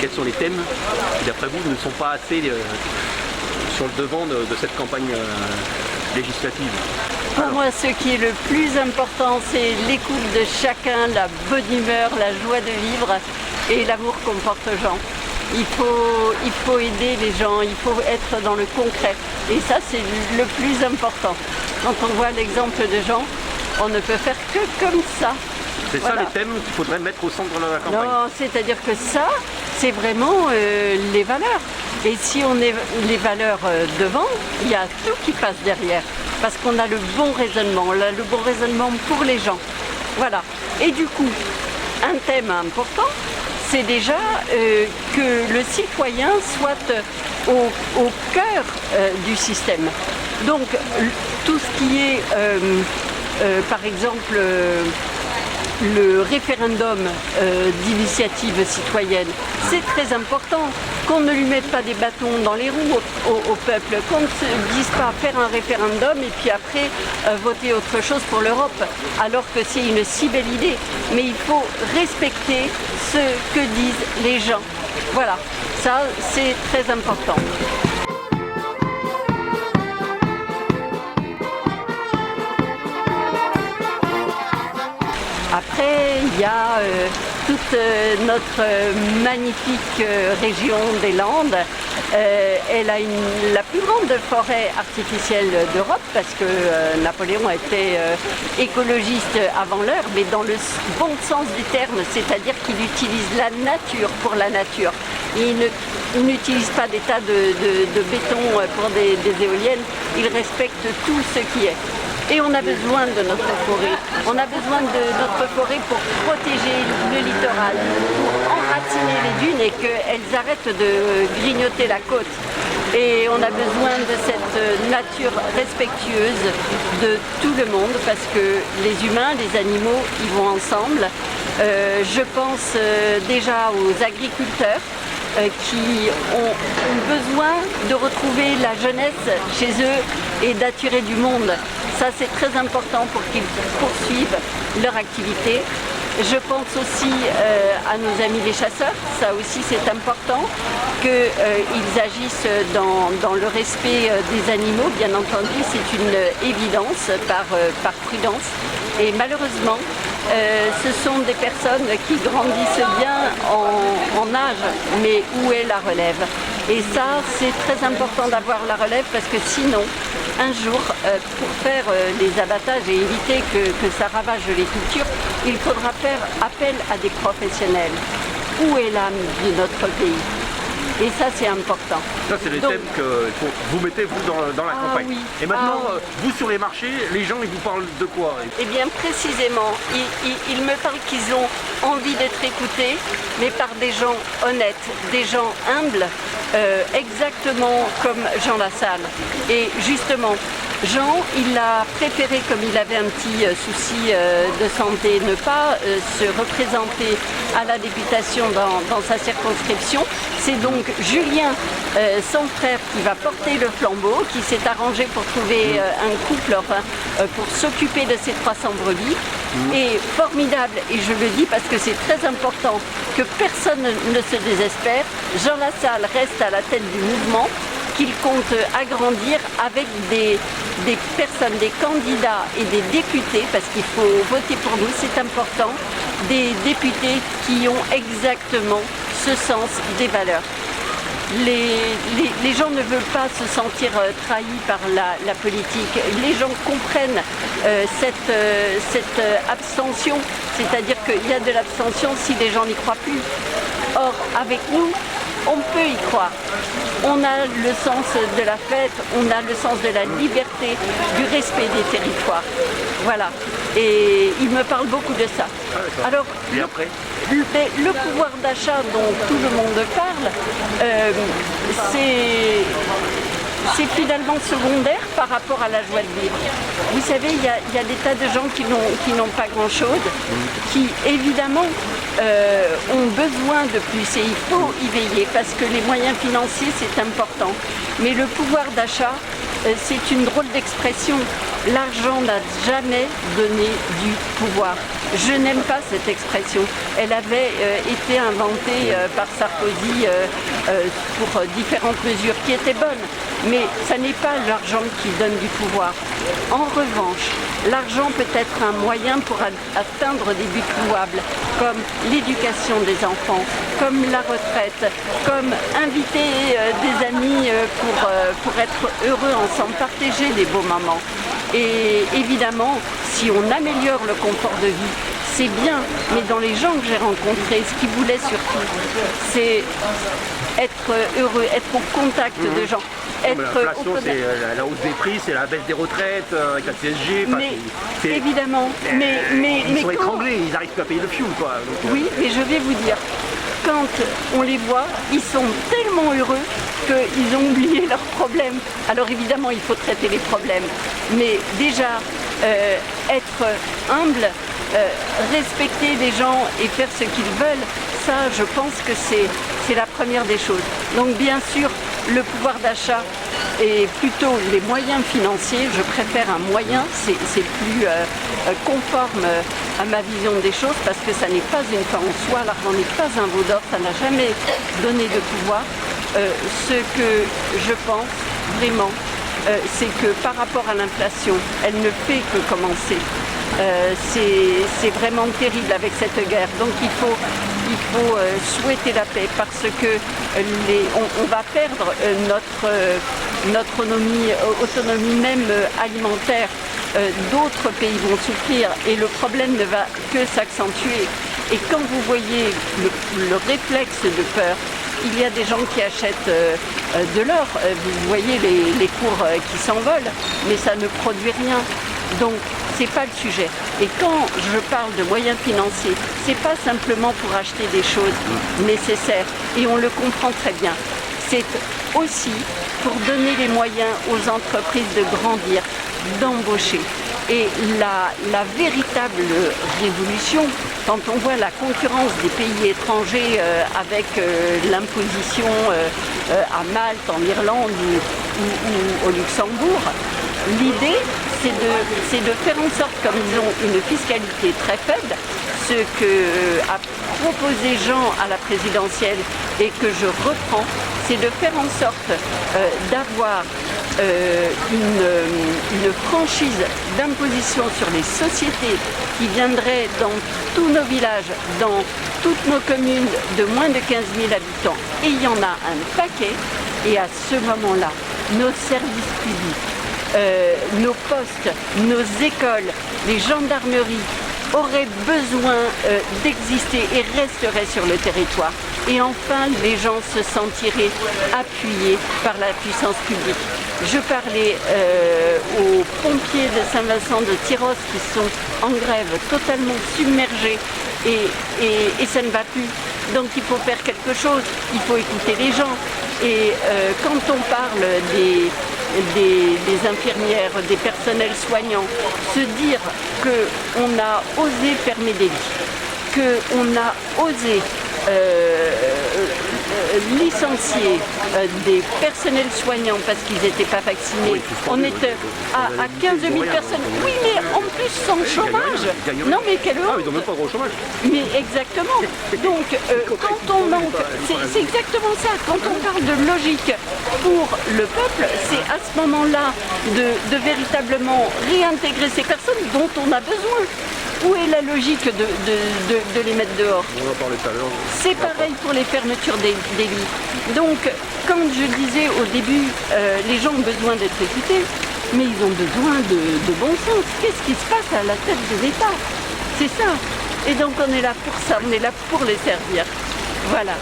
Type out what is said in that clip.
Quels sont les thèmes qui, d'après vous, ne sont pas assez sur le devant de cette campagne législative? Pour moi, ce qui est le plus important, c'est l'écoute de chacun, la bonne humeur, la joie de vivre et l'amour qu'on porte aux gens. Il faut aider les gens, il faut être dans le concret. Et ça, c'est le plus important. Quand on voit l'exemple de Jean, on ne peut faire que comme ça. C'est ça les thèmes qu'il faudrait mettre au centre de la campagne? Non, c'est-à-dire que ça, c'est vraiment les valeurs. Et si on est les valeurs devant, il y a tout qui passe derrière. Parce qu'on a le bon raisonnement, on a le bon raisonnement pour les gens. Voilà. Et du coup, un thème important, c'est déjà que le citoyen soit au cœur du système. Donc, tout ce qui est, par exemple, le référendum d'initiative citoyenne, c'est très important qu'on ne lui mette pas des bâtons dans les roues au peuple, qu'on ne se dise pas faire un référendum et puis après voter autre chose pour l'Europe, alors que c'est une si belle idée. Mais il faut respecter ce que disent les gens. Voilà, ça c'est très important. Après, il y a toute notre magnifique région des Landes. Elle a la plus grande forêt artificielle d'Europe parce que Napoléon était écologiste avant l'heure, mais dans le bon sens du terme, c'est-à-dire qu'il utilise la nature pour la nature. Il n'utilise pas des tas de béton pour des éoliennes, il respecte tout ce qui est. Et on a besoin de notre forêt. On a besoin de notre forêt pour protéger le littoral, pour enraciner les dunes et qu'elles arrêtent de grignoter la côte. Et on a besoin de cette nature respectueuse de tout le monde parce que les humains, les animaux, ils vont ensemble. Je pense déjà aux agriculteurs qui ont besoin de retrouver la jeunesse chez eux et d'attirer du monde. Ça, c'est très important pour qu'ils poursuivent leur activité. Je pense aussi à nos amis les chasseurs. Ça aussi, c'est important qu'ils agissent dans le respect des animaux. Bien entendu, c'est une évidence par prudence. Et malheureusement, ce sont des personnes qui grandissent bien en âge, mais où est la relève? Et ça, c'est très important d'avoir la relève parce que sinon, un jour, pour faire les abattages et éviter que ça ravage les cultures, il faudra faire appel à des professionnels. Où est l'âme de notre pays? Et ça, c'est important. Ça, c'est les thèmes que vous mettez, vous, dans la campagne. Oui. Et maintenant, vous, sur les marchés, les gens, ils vous parlent de quoi? Eh bien, précisément, ils me parlent qu'ils ont envie d'être écoutés, mais par des gens honnêtes, des gens humbles, exactement comme Jean Lassalle. Et justement, Jean, il a préféré, comme il avait un petit souci de santé, ne pas se représenter à la députation dans sa circonscription. C'est donc Julien, son frère, qui va porter le flambeau, qui s'est arrangé pour trouver un couple pour s'occuper de ces 300 brebis. Et formidable, et je le dis parce que c'est très important, que personne ne se désespère. Jean Lassalle reste à la tête du mouvement qu'il compte agrandir avec des personnes, des candidats et des députés, parce qu'il faut voter pour nous, c'est important, des députés qui ont exactement ce sens des valeurs. Les gens ne veulent pas se sentir trahis par la politique. Les gens comprennent cette abstention, c'est-à-dire qu'il y a de l'abstention si les gens n'y croient plus. Or, avec nous, on peut y croire. On a le sens de la fête, on a le sens de la liberté, du respect des territoires. Voilà. Et il me parle beaucoup de ça. Alors, et après le pouvoir d'achat dont tout le monde parle, c'est finalement secondaire par rapport à la joie de vivre. Vous savez, il y a des tas de gens qui n'ont pas grand-chose, qui évidemment ont besoin de plus et il faut y veiller parce que les moyens financiers c'est important. Mais le pouvoir d'achat, c'est une drôle d'expression. L'argent n'a jamais donné du pouvoir. Je n'aime pas cette expression. Elle avait été inventée par Sarkozy pour différentes mesures qui étaient bonnes. Mais ça n'est pas l'argent qui donne du pouvoir. En revanche, l'argent peut être un moyen pour atteindre des buts louables, comme l'éducation des enfants, comme la retraite, comme inviter des amis pour être heureux ensemble, partager des beaux moments. Et évidemment, si on améliore le confort de vie, c'est bien, mais dans les gens que j'ai rencontrés, ce qu'ils voulaient surtout, c'est être heureux, être au contact de gens. L'inflation, c'est la hausse des prix, c'est la baisse des retraites, avec la CSG. Évidemment, ils sont étranglés, ils n'arrivent pas à payer le fioul, quoi. Donc, oui, mais je vais vous dire, quand on les voit, ils sont tellement heureux qu'ils ont oublié leurs problèmes. Alors évidemment, il faut traiter les problèmes, mais déjà, être humble, respecter les gens et faire ce qu'ils veulent, ça, je pense que c'est la première des choses. Donc bien sûr, le pouvoir d'achat et plutôt les moyens financiers, je préfère un moyen, c'est plus conforme à ma vision des choses parce que ça n'est pas une fin en soi, l'argent n'est pas un veau d'or, ça n'a jamais donné de pouvoir. Ce que je pense vraiment, c'est que par rapport à l'inflation, elle ne fait que commencer. C'est vraiment terrible avec cette guerre. Donc il faut souhaiter la paix parce que on va perdre notre autonomie même alimentaire. D'autres pays vont souffrir et le problème ne va que s'accentuer. Et quand vous voyez le réflexe de peur, il y a des gens qui achètent de l'or. Vous voyez les cours qui s'envolent, mais ça ne produit rien. Donc, c'est pas le sujet. Et quand je parle de moyens financiers, c'est pas simplement pour acheter des choses nécessaires. Et on le comprend très bien. C'est aussi pour donner les moyens aux entreprises de grandir, d'embaucher. Et la véritable révolution, quand on voit la concurrence des pays étrangers avec l'imposition à Malte, en Irlande ou au Luxembourg, l'idée c'est de faire en sorte, comme ils ont une fiscalité très faible, ce que a proposé Jean à la présidentielle et que je reprends, c'est de faire en sorte d'avoir une franchise d'imposition sur les sociétés qui viendrait dans tous nos villages, dans toutes nos communes de moins de 15 000 habitants. Et il y en a un paquet. Et à ce moment-là, nos services publics, nos postes, nos écoles, les gendarmeries auraient besoin d'exister et resteraient sur le territoire. Et enfin, les gens se sentiraient appuyés par la puissance publique. Je parlais aux pompiers de Saint-Vincent de Tyrosse qui sont en grève, totalement submergés, et ça ne va plus. Donc il faut faire quelque chose, il faut écouter les gens. Et quand on parle des infirmières, des personnels soignants, se dire qu'on a osé fermer des lits, qu'on a osé licencier des personnels soignants parce qu'ils n'étaient pas vaccinés. Oui, on était à 15 000 personnes. Oui, mais en plus sans chômage. Non, mais quelle Ah, ils n'ont même pas gros chômage. Mais exactement. Donc, quand on manque, c'est exactement ça. Quand on parle de logique pour le peuple, c'est à ce moment-là de véritablement réintégrer ces personnes dont on a besoin. Où est la logique de les mettre dehors? On en parlait tout à l'heure. C'est pareil pour les fermetures des lits. Donc, quand je disais au début, les gens ont besoin d'être écoutés, mais ils ont besoin de bon sens. Qu'est-ce qui se passe à la tête de l'État? C'est ça. Et donc, on est là pour ça, on est là pour les servir. Voilà.